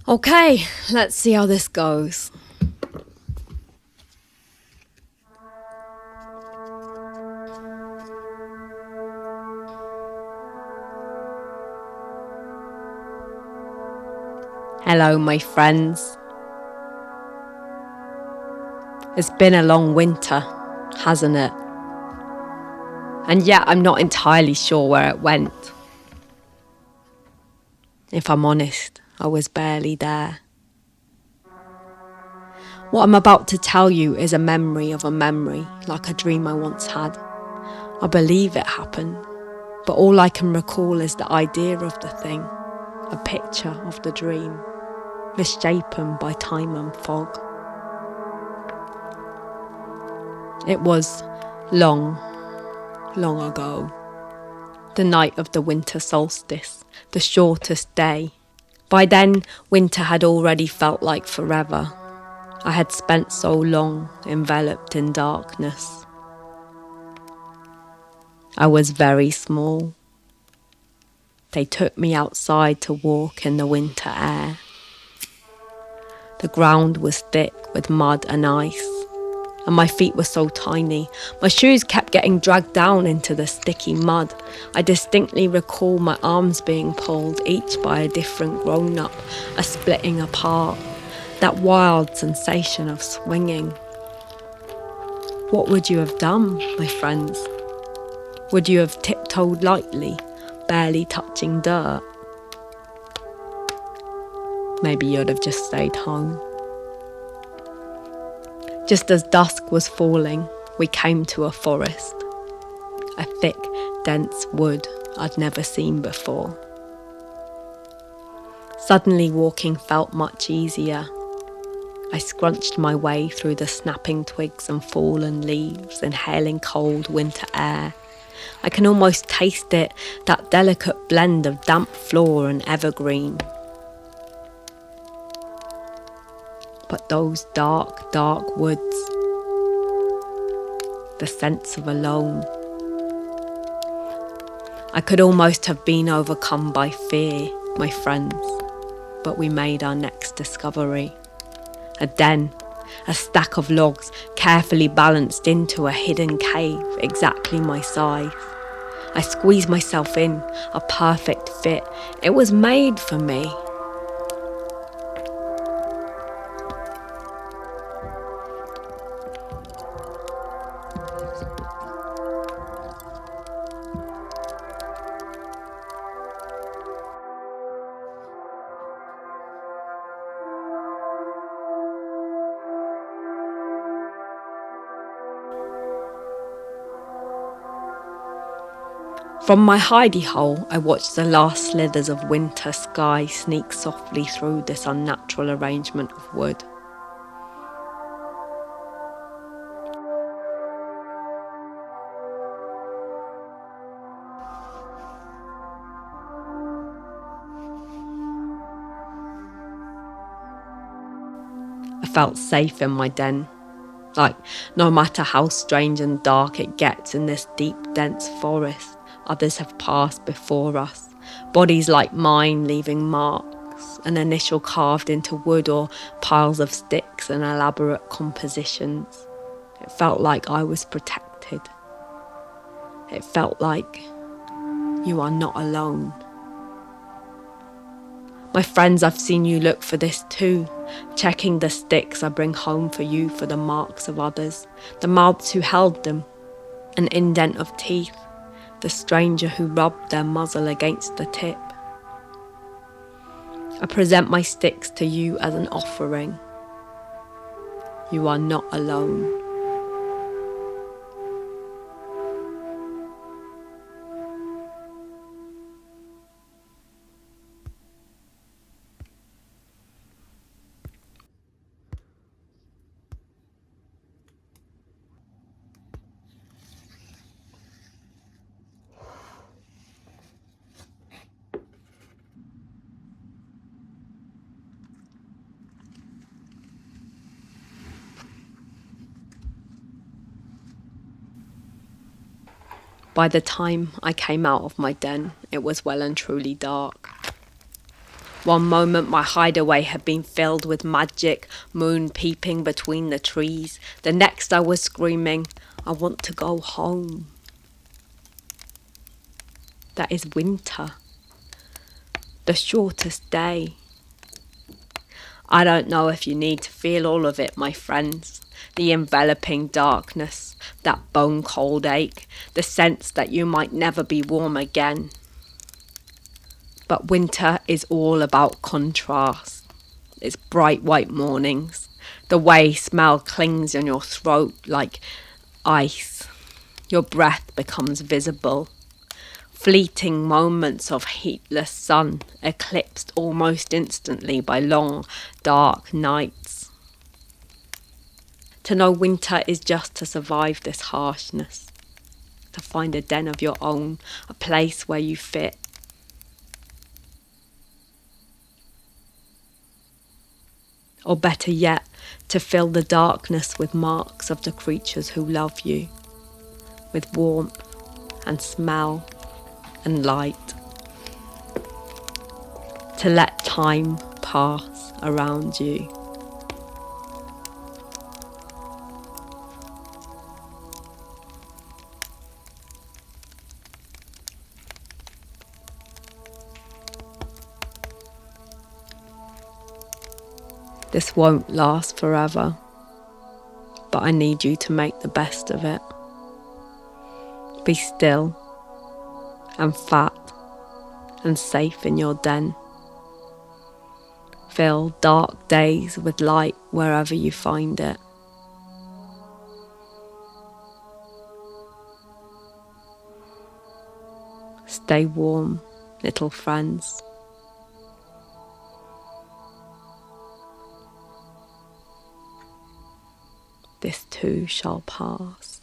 Okay, let's see how this goes. Hello, my friends. It's been a long winter, hasn't it? And yet I'm not entirely sure where it went. If I'm honest, I was barely there. What I'm about to tell you is a memory of a memory, like a dream I once had. I believe it happened, but all I can recall is the idea of the thing, a picture of the dream, misshapen by time and fog. It was long, long ago. The night of the winter solstice, the shortest day. By then, winter had already felt like forever. I had spent so long enveloped in darkness. I was very small. They took me outside to walk in the winter air. The ground was thick with mud and ice, and my feet were so tiny. My shoes kept getting dragged down into the sticky mud. I distinctly recall my arms being pulled, each by a different grown-up, a splitting apart. That wild sensation of swinging. What would you have done, my friends? Would you have tiptoed lightly, barely touching dirt? Maybe you'd have just stayed home. Just as dusk was falling, we came to a forest. A thick, dense wood I'd never seen before. Suddenly walking felt much easier. I scrunched my way through the snapping twigs and fallen leaves, inhaling cold winter air. I can almost taste it, that delicate blend of damp floor and evergreen. But those dark, dark woods, the sense of alone. I could almost have been overcome by fear, my friends, but we made our next discovery. A den, a stack of logs carefully balanced into a hidden cave exactly my size. I squeezed myself in, a perfect fit. It was made for me. From my hidey hole, I watched the last slithers of winter sky sneak softly through this unnatural arrangement of wood. I felt safe in my den. Like, no matter how strange and dark it gets in this deep, dense forest, others have passed before us, bodies like mine leaving marks, an initial carved into wood or piles of sticks and elaborate compositions. It felt like I was protected. It felt like you are not alone. My friends, I've seen you look for this too, checking the sticks I bring home for you for the marks of others, the mouths who held them, an indent of teeth, the stranger who rubbed their muzzle against the tip. I present my sticks to you as an offering. You are not alone. By the time I came out of my den, it was well and truly dark. One moment my hideaway had been filled with magic, moon peeping between the trees. The next I was screaming, I want to go home. That is winter. The shortest day. I don't know if you need to feel all of it, my friends. The enveloping darkness, that bone-cold ache, the sense that you might never be warm again. But winter is all about contrast. It's bright white mornings. The way smell clings in your throat like ice. Your breath becomes visible. Fleeting moments of heatless sun, eclipsed almost instantly by long, dark nights. To know winter is just to survive this harshness, to find a den of your own, a place where you fit. Or better yet, to fill the darkness with marks of the creatures who love you, with warmth and smell and light. To let time pass around you. This won't last forever, but I need you to make the best of it. Be still and fat and safe in your den. Fill dark days with light wherever you find it. Stay warm, little friends. This too shall pass.